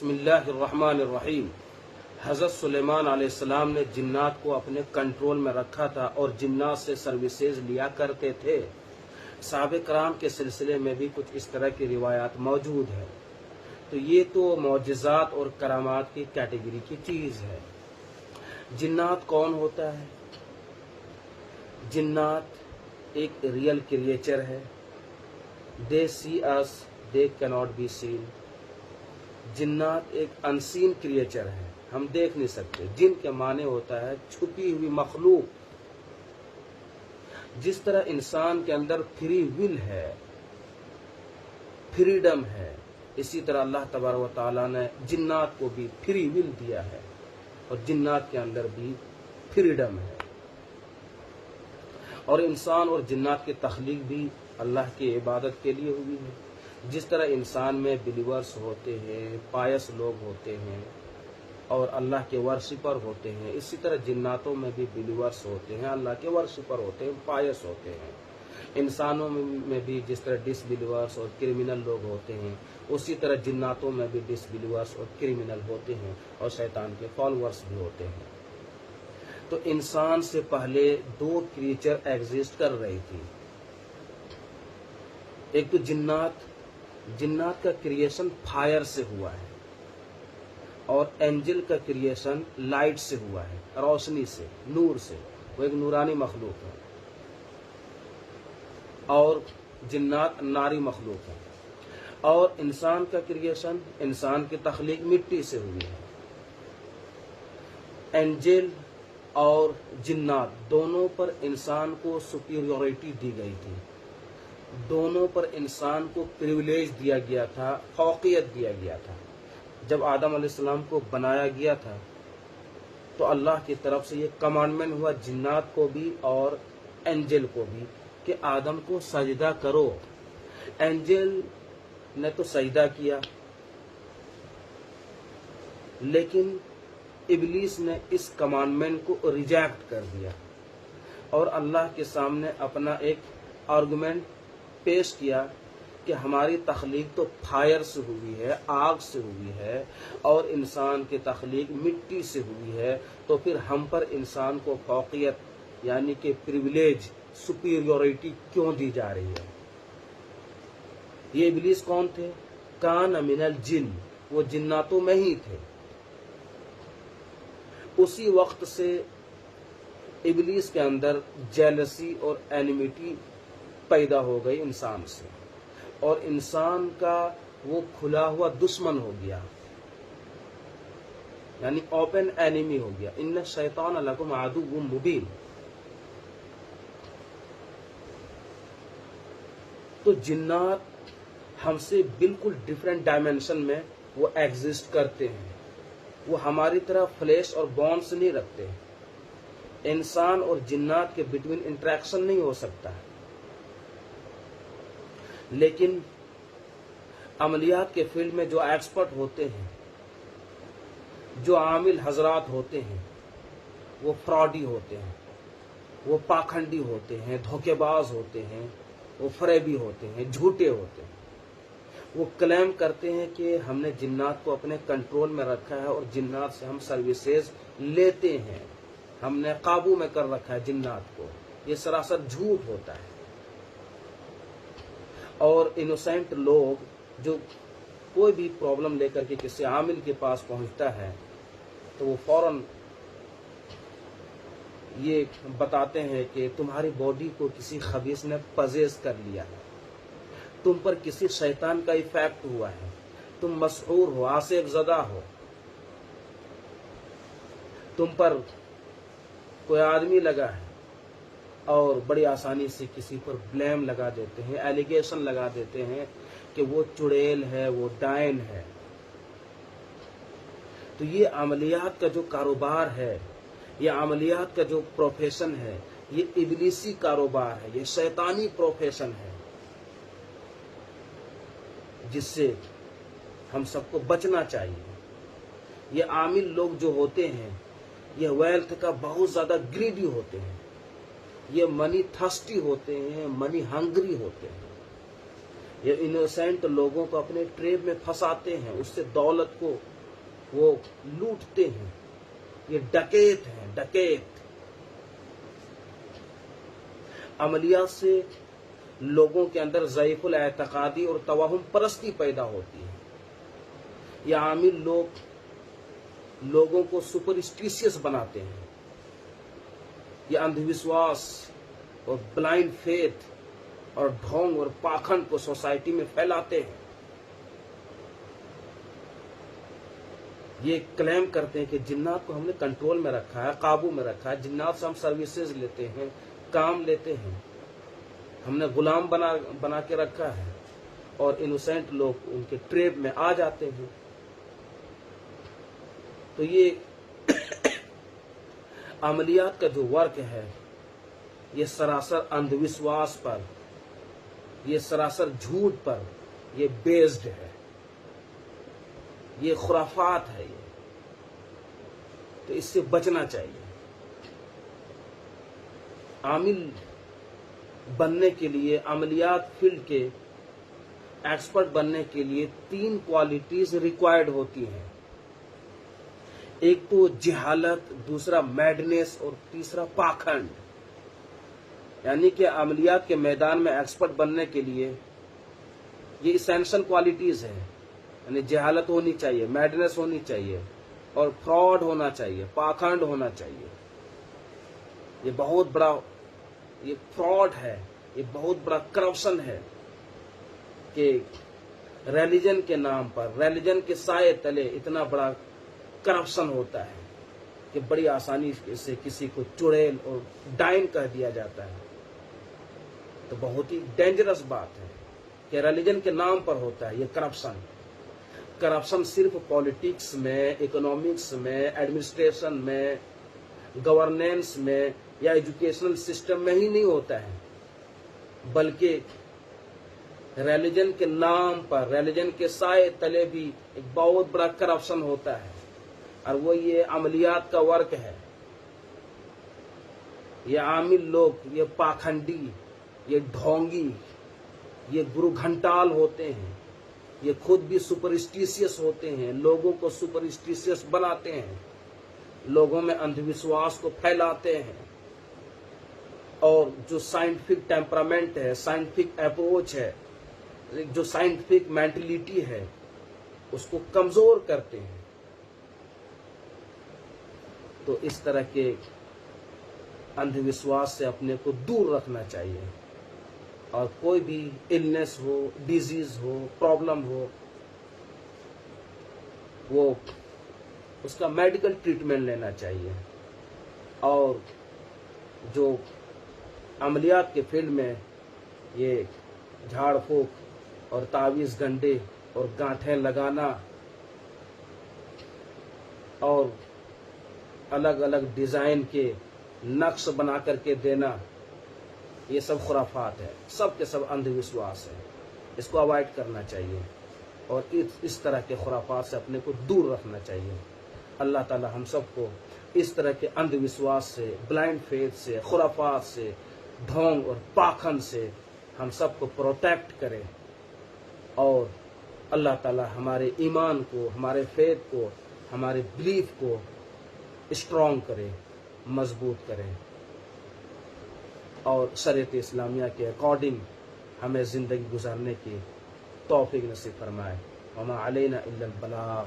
بسم اللہ الرحمن الرحیم۔ حضرت سلیمان علیہ السلام نے جنات کو اپنے کنٹرول میں رکھا تھا اور جنات سے سروسز لیا کرتے تھے۔ صحابہ کرام کے سلسلے میں بھی کچھ اس طرح کی روایات موجود ہیں۔ تو یہ تو معجزات اور کرامات کی کیٹیگری کی چیز ہے۔ جنات کون ہوتا ہے؟ جنات ایک ریئل کریچر ہے۔ They see us, they cannot be seen۔ جنات ایک انسین کریچر ہے، ہم دیکھ نہیں سکتے۔ جن کے معنی ہوتا ہے چھپی ہوئی مخلوق۔ جس طرح انسان کے اندر فری ول ہے، فریڈم ہے، اسی طرح اللہ تبارک و تعالیٰ نے جنات کو بھی فری ول دیا ہے اور جنات کے اندر بھی فریڈم ہے۔ اور انسان اور جنات کی تخلیق بھی اللہ کی عبادت کے لیے ہوئی ہے۔ جس طرح انسان میں بلیورز ہوتے ہیں، پائس لوگ ہوتے ہیں اور اللہ کے ورشپر ہوتے ہیں، اسی طرح جناتوں میں بھی بلیورز ہوتے ہیں، اللہ کے ورشپر ہوتے ہیں، پائس ہوتے ہیں۔ انسانوں میں بھی جس طرح ڈس بلیورز اور کرمنل لوگ ہوتے ہیں، اسی طرح جناتوں میں بھی ڈس بلیورز اور کرمنل ہوتے ہیں اور شیطان کے فالورز بھی ہوتے ہیں۔ تو انسان سے پہلے دو کریچر ایگزسٹ کر رہی تھی۔ ایک تو جنات کا کریشن فائر سے ہوا ہے اور اینجل کا کریشن لائٹ سے ہوا ہے، روشنی سے، نور سے۔ وہ ایک نورانی مخلوق ہے اور جنات ناری مخلوق ہے۔ اور انسان کا کریشن، انسان کی تخلیق مٹی سے ہوئی ہے۔ اینجل اور جنات دونوں پر انسان کو سپیریورٹی دی گئی تھی، دونوں پر انسان کو پریویلیج دیا گیا تھا، فوقیت دیا گیا تھا۔ جب آدم علیہ السلام کو بنایا گیا تھا تو اللہ کی طرف سے یہ کمانڈمنٹ ہوا جنات کو بھی اور اینجل کو بھی کہ آدم کو سجدہ کرو۔ اینجل نے تو سجدہ کیا، لیکن ابلیس نے اس کمانڈمنٹ کو ریجیکٹ کر دیا اور اللہ کے سامنے اپنا ایک آرگومنٹ پیش کیا کہ ہماری تخلیق تو فائر سے ہوئی ہے، آگ سے ہوئی ہے، اور انسان کی تخلیق مٹی سے ہوئی ہے، تو پھر ہم پر انسان کو فوقیت یعنی کہ پریویلیج، سپیریورٹی کیوں دی جا رہی ہے؟ یہ ابلیس کون تھے؟ کان من الجن، وہ جناتوں میں ہی تھے۔ اسی وقت سے ابلیس کے اندر جیلسی اور اینیمیٹی پیدا ہو گئی انسان سے، اور انسان کا وہ کھلا ہوا دشمن ہو گیا، یعنی اوپن اینیمی ہو گیا۔ ان الشیطان لکم عدو مبین۔ تو جنات ہم سے بالکل ڈیفرنٹ ڈائمینشن میں وہ ایگزسٹ کرتے ہیں۔ وہ ہماری طرح فلیش اور بونس نہیں رکھتے۔ انسان اور جنات کے بٹوین انٹریکشن نہیں ہو سکتا ہے، لیکن عملیات کے فیلڈ میں جو ایکسپرٹ ہوتے ہیں، جو عامل حضرات ہوتے ہیں، وہ فراڈی ہوتے ہیں، وہ پاکھنڈی ہوتے ہیں، دھوکے باز ہوتے ہیں، وہ فریبی ہوتے ہیں، جھوٹے ہوتے ہیں۔ وہ کلیم کرتے ہیں کہ ہم نے جنات کو اپنے کنٹرول میں رکھا ہے اور جنات سے ہم سروسز لیتے ہیں، ہم نے قابو میں کر رکھا ہے جنات کو۔ یہ سراسر جھوٹ ہوتا ہے۔ اور انوسینٹ لوگ جو کوئی بھی پرابلم لے کر کے کسی عامل کے پاس پہنچتا ہے تو وہ فوراً یہ بتاتے ہیں کہ تمہاری باڈی کو کسی خبیث نے پزیز کر لیا ہے، تم پر کسی شیطان کا ایفیکٹ ہوا ہے، تم مسحور ہو، عاصف زدہ ہو، تم پر کوئی آدمی لگا ہے، اور بڑی آسانی سے کسی پر بلیم لگا دیتے ہیں، ایلیگیشن لگا دیتے ہیں کہ وہ چڑیل ہے، وہ ڈائن ہے۔ تو یہ عملیات کا جو کاروبار ہے، یہ عملیات کا جو پروفیشن ہے، یہ ابلیسی کاروبار ہے، یہ شیطانی پروفیشن ہے، جس سے ہم سب کو بچنا چاہیے۔ یہ عامل لوگ جو ہوتے ہیں، یہ ویلتھ کا بہت زیادہ گریڈی ہوتے ہیں، یہ منی تھرسٹی ہوتے ہیں، منی ہنگری ہوتے ہیں۔ یہ انوسینٹ لوگوں کو اپنے ٹریب میں پھنساتے ہیں، اس سے دولت کو وہ لوٹتے ہیں. یہ ڈکیت ہیں، ڈکیت. عملیات سے لوگوں کے اندر ضعیف الاعتقادی اور توہم پرستی پیدا ہوتی ہے. یہ عامل لوگوں کو سپرسٹیشیس بناتے ہیں. یہ اندھ وشواس اور بلائنڈ فیتھ اور ڈھونگ اور پاکھنڈ کو سوسائٹی میں پھیلاتے ہیں. یہ کلیم کرتے ہیں کہ جنات کو ہم نے کنٹرول میں رکھا ہے، قابو میں رکھا ہے، جنات سے ہم سروسز لیتے ہیں، کام لیتے ہیں، ہم نے غلام بنا کے رکھا ہے، اور انوسینٹ لوگ ان کے ٹریب میں آ جاتے ہیں. تو یہ عملیات کا جو ورک ہے یہ سراسر اندھ وشواس پر، یہ سراسر جھوٹ پر یہ بیسڈ ہے، یہ خرافات ہے. یہ تو اس سے بچنا چاہیے. عامل بننے کے لیے، عملیات فیلڈ کے ایکسپرٹ بننے کے لیے 3 کوالٹیز ریکوائرڈ ہوتی ہیں. ایک تو جہالت، دوسرا میڈنس اور تیسرا پاکھنڈ. یعنی کہ عملیات کے میدان میں ایکسپرٹ بننے کے لیے یہ اسینشل کوالٹیز ہیں. یعنی جہالت ہونی چاہیے، میڈنس ہونی چاہیے، اور فراڈ ہونا چاہیے، پاکھنڈ ہونا چاہیے. یہ بہت بڑا یہ فراڈ ہے، یہ بہت بڑا کرپشن ہے کہ ریلیجن کے نام پر، ریلیجن کے سائے تلے اتنا بڑا کرپشن ہوتا ہے کہ بڑی آسانی سے کسی کو چڑیل اور ڈائن کہہ دیا جاتا ہے. تو بہت ہی ڈینجرس بات ہے کہ ریلیجن کے نام پر ہوتا ہے یہ کرپشن. کرپشن صرف پالیٹکس میں، اکنامکس میں، ایڈمنسٹریشن میں، گورننس میں یا ایجوکیشنل سسٹم میں ہی نہیں ہوتا ہے، بلکہ ریلیجن کے نام پر، ریلیجن کے سائے تلے بھی ایک بہت بڑا کرپشن ہوتا ہے. اور وہ یہ عملیات کا ورک ہے. یہ عامل لوگ، یہ پاکھنڈی، یہ ڈھونگی، یہ گرو گھنٹال ہوتے ہیں. یہ خود بھی سپرسٹیشیس ہوتے ہیں، لوگوں کو سپرسٹیشیس بناتے ہیں، لوگوں میں اندھ وشواس کو پھیلاتے ہیں، اور جو سائنٹیفک ٹیمپرامنٹ ہے، سائنٹیفک اپروچ ہے، جو سائنٹیفک مینٹلٹی ہے، اس کو کمزور کرتے ہیں. تو اس طرح کے اندھ وشواس سے اپنے کو دور رکھنا چاہیے. اور کوئی بھی النس ہو، ڈیزیز ہو، پرابلم ہو، وہ اس کا میڈیکل ٹریٹمنٹ لینا چاہیے. اور جو عملیات کے فیلڈ میں یہ جھاڑ پھونک اور تعویذ گنڈے اور گانٹھیں لگانا اور الگ الگ ڈیزائن کے نقش بنا کر کے دینا، یہ سب خرافات ہے، سب کے سب اندھ وشواس ہے. اس کو اوائڈ کرنا چاہیے اور اس طرح کے خرافات سے اپنے کو دور رکھنا چاہیے. اللہ تعالی ہم سب کو اس طرح کے اندھ وشواس سے، بلائنڈ فیتھ سے، خرافات سے، ڈھونگ اور پاکھنڈ سے ہم سب کو پروٹیکٹ کرے، اور اللہ تعالی ہمارے ایمان کو، ہمارے فیتھ کو، ہمارے بلیف کو اسٹرانگ کرے، مضبوط کرے، اور شریعت اسلامیہ کے اکارڈنگ ہمیں زندگی گزارنے کی توفیق نصیب فرمائے. وما علینا الا البلاغ.